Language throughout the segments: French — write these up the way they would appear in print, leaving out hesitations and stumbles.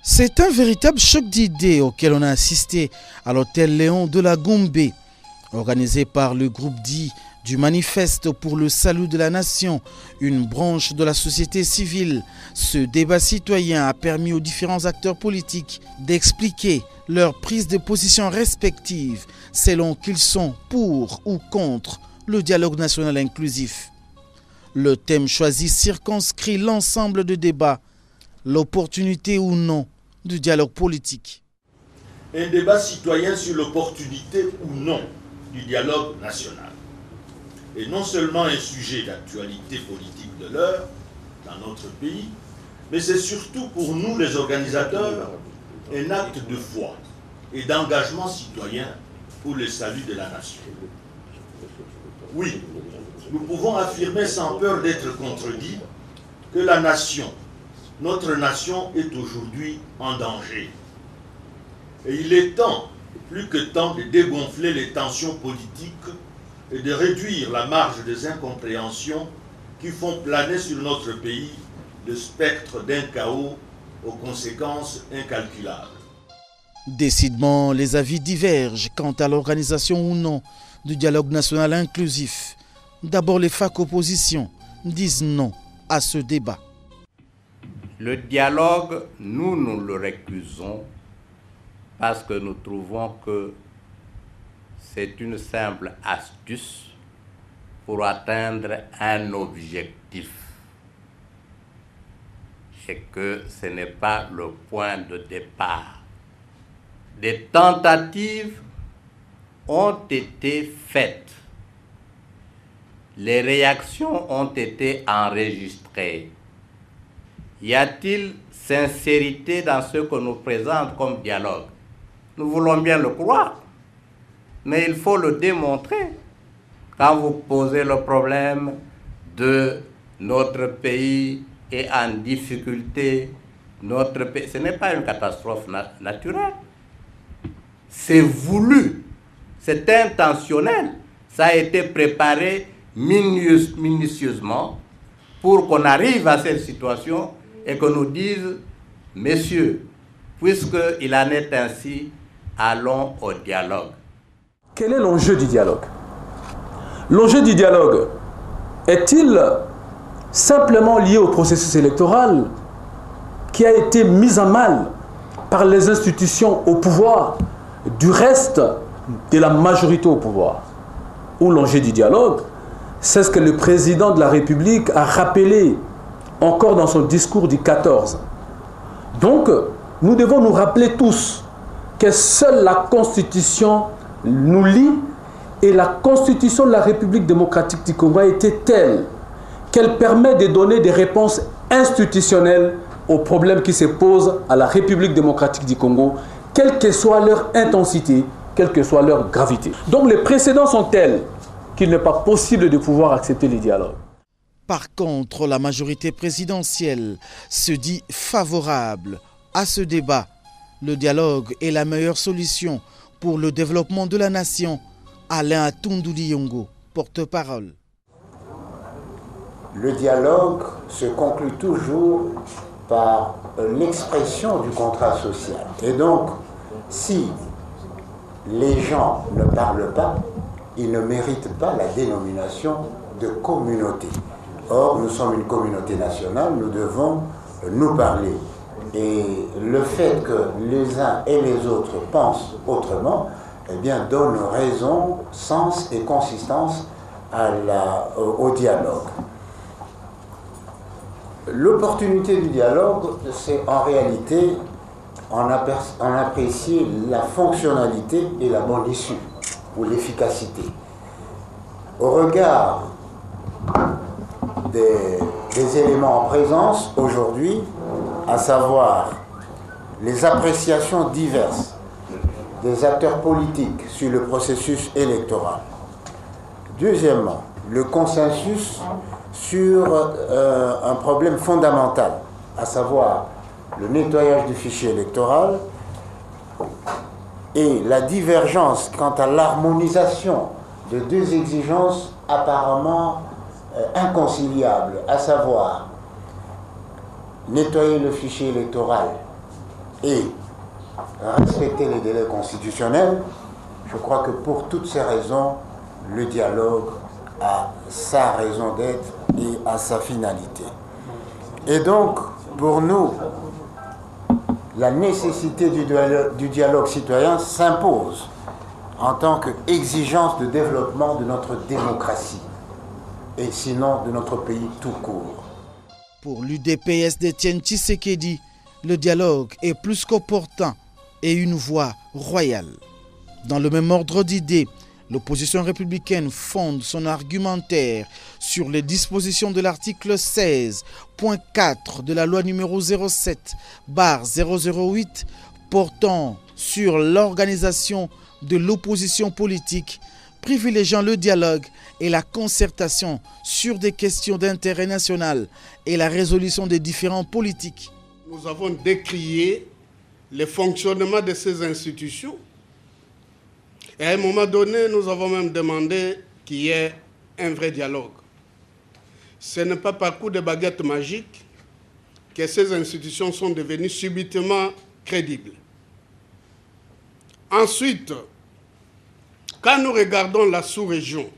C'est un véritable choc d'idées auquel on a assisté à l'hôtel Léon de la Gombe, organisé par le groupe dit du Manifeste pour le salut de la nation, une branche de la société civile. Ce débat citoyen a permis aux différents acteurs politiques d'expliquer leur prise de position respective selon qu'ils sont pour ou contre le dialogue national inclusif. Le thème choisi circonscrit l'ensemble de débats, l'opportunité ou non du dialogue politique. Un débat citoyen sur l'opportunité ou non du dialogue national. Et non seulement un sujet d'actualité politique de l'heure dans notre pays, mais c'est surtout pour nous les organisateurs un acte de foi et d'engagement citoyen pour le salut de la nation. Oui, nous pouvons affirmer sans peur d'être contredits que la nation, notre nation est aujourd'hui en danger. Et il est temps, plus que temps, de dégonfler les tensions politiques et de réduire la marge des incompréhensions qui font planer sur notre pays le spectre d'un chaos aux conséquences incalculables. Décidément, les avis divergent quant à l'organisation ou non du dialogue national inclusif. D'abord, les FAC opposition disent non à ce débat. Le dialogue, nous le récusons parce que nous trouvons que c'est une simple astuce pour atteindre un objectif et que ce n'est pas le point de départ. Des tentatives ont été faites. Les réactions ont été enregistrées. Y a-t-il sincérité dans ce que nous présente comme dialogue? Nous voulons bien le croire, mais il faut le démontrer. Quand vous posez le problème de notre pays est en difficulté, notre pays, ce n'est pas une catastrophe naturelle. C'est voulu, c'est intentionnel. Ça a été préparé minutieusement pour qu'on arrive à cette situation et que nous disent, messieurs, puisqu'il en est ainsi, allons au dialogue. Quel est l'enjeu du dialogue? L'enjeu du dialogue est-il simplement lié au processus électoral qui a été mis à mal par les institutions au pouvoir du reste de la majorité au pouvoir? Ou l'enjeu du dialogue, c'est ce que le président de la République a rappelé encore dans son discours du 14. Donc, nous devons nous rappeler tous que seule la Constitution nous lie et la Constitution de la République démocratique du Congo a été telle qu'elle permet de donner des réponses institutionnelles aux problèmes qui se posent à la République démocratique du Congo, quelle que soit leur intensité, quelle que soit leur gravité. Donc les précédents sont tels qu'il n'est pas possible de pouvoir accepter les dialogues. Par contre, la majorité présidentielle se dit favorable à ce débat. Le dialogue est la meilleure solution pour le développement de la nation. Alain Atundu Yongo, porte-parole. Le dialogue se conclut toujours par l'expression du contrat social. Et donc, si les gens ne parlent pas, ils ne méritent pas la dénomination de communauté. Or, nous sommes une communauté nationale, nous devons nous parler. Et le fait que les uns et les autres pensent autrement, eh bien, donne raison, sens et consistance au dialogue. L'opportunité du dialogue, c'est en réalité en apprécier la fonctionnalité et la bonne issue, ou l'efficacité. Au regard des éléments en présence aujourd'hui, à savoir les appréciations diverses des acteurs politiques sur le processus électoral. Deuxièmement, le consensus sur un problème fondamental, à savoir le nettoyage du fichier électoral et la divergence quant à l'harmonisation de deux exigences apparemment inconciliables, à savoir nettoyer le fichier électoral et respecter les délais constitutionnels, je crois que pour toutes ces raisons, le dialogue a sa raison d'être et a sa finalité. Et donc, pour nous, la nécessité du dialogue citoyen s'impose en tant qu'exigence de développement de notre démocratie et sinon de notre pays tout court. Pour l'UDPS d'Étienne Tshisekedi, le dialogue est plus qu'opportun et une voie royale. Dans le même ordre d'idées, l'opposition républicaine fonde son argumentaire sur les dispositions de l'article 16.4 de la loi numéro 07/008 portant sur l'organisation de l'opposition politique, privilégiant le dialogue et la concertation sur des questions d'intérêt national et la résolution des différends politiques. Nous avons décrié le fonctionnement de ces institutions. Et à un moment donné, nous avons même demandé qu'il y ait un vrai dialogue. Ce n'est pas par coup de baguette magique que ces institutions sont devenues subitement crédibles. Ensuite, quand nous regardons la sous-région,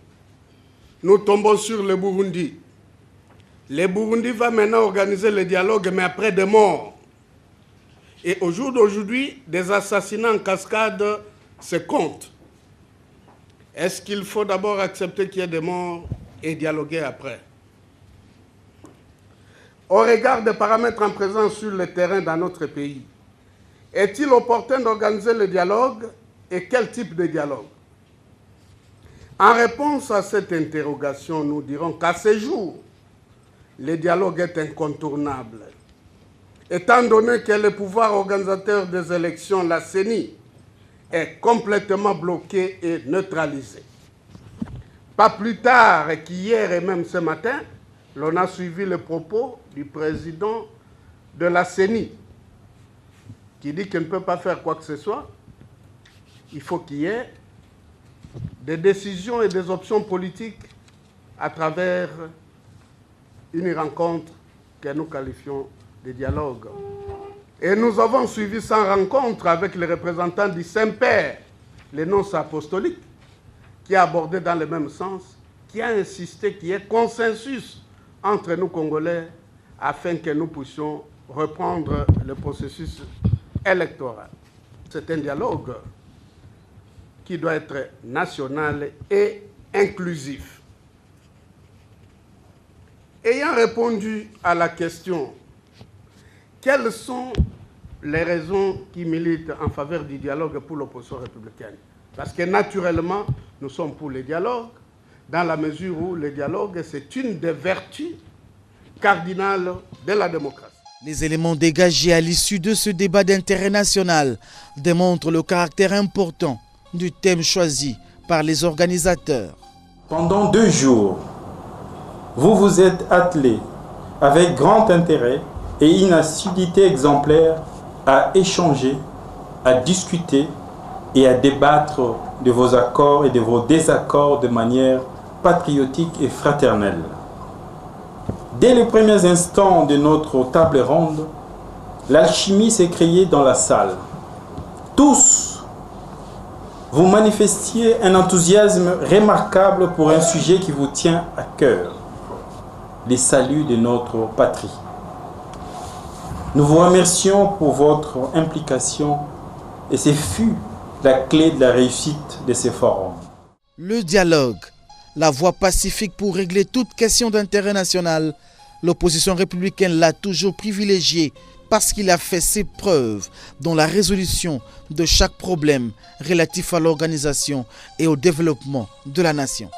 nous tombons sur le Burundi. Le Burundi va maintenant organiser le dialogue, mais après des morts. Et au jour d'aujourd'hui, des assassinats en cascade se comptent. Est-ce qu'il faut d'abord accepter qu'il y ait des morts et dialoguer après? Au regard des paramètres en présence sur le terrain dans notre pays, est-il opportun d'organiser le dialogue et quel type de dialogue? En réponse à cette interrogation, nous dirons qu'à ce jour, le dialogue est incontournable, étant donné que le pouvoir organisateur des élections, la CENI, est complètement bloqué et neutralisé. Pas plus tard qu'hier et même ce matin, l'on a suivi le propos du président de la CENI, qui dit qu'il ne peut pas faire quoi que ce soit. Il faut qu'il y ait des décisions et des options politiques à travers une rencontre que nous qualifions de dialogue. Et nous avons suivi cette rencontre avec les représentants du Saint-Père, les nonces apostoliques, qui a abordé dans le même sens, qui a insisté qu'il y ait consensus entre nous Congolais afin que nous puissions reprendre le processus électoral. C'est un dialogue qui doit être national et inclusif. Ayant répondu à la question « Quelles sont les raisons qui militent en faveur du dialogue pour l'opposition républicaine ?» Parce que naturellement, nous sommes pour le dialogue, dans la mesure où le dialogue, c'est une des vertus cardinales de la démocratie. Les éléments dégagés à l'issue de ce débat d'intérêt national démontrent le caractère important du thème choisi par les organisateurs. Pendant 2 jours, vous vous êtes attelés avec grand intérêt et une assiduité exemplaire à échanger, à discuter et à débattre de vos accords et de vos désaccords de manière patriotique et fraternelle. Dès les premiers instants de notre table ronde, l'alchimie s'est créée dans la salle. Tous, vous manifestiez un enthousiasme remarquable pour un sujet qui vous tient à cœur, les saluts de notre patrie. Nous vous remercions pour votre implication et ce fut la clé de la réussite de ces forums. Le dialogue, la voie pacifique pour régler toute question d'intérêt national, l'opposition républicaine l'a toujours privilégié parce qu'il a fait ses preuves dans la résolution de chaque problème relatif à l'organisation et au développement de la nation.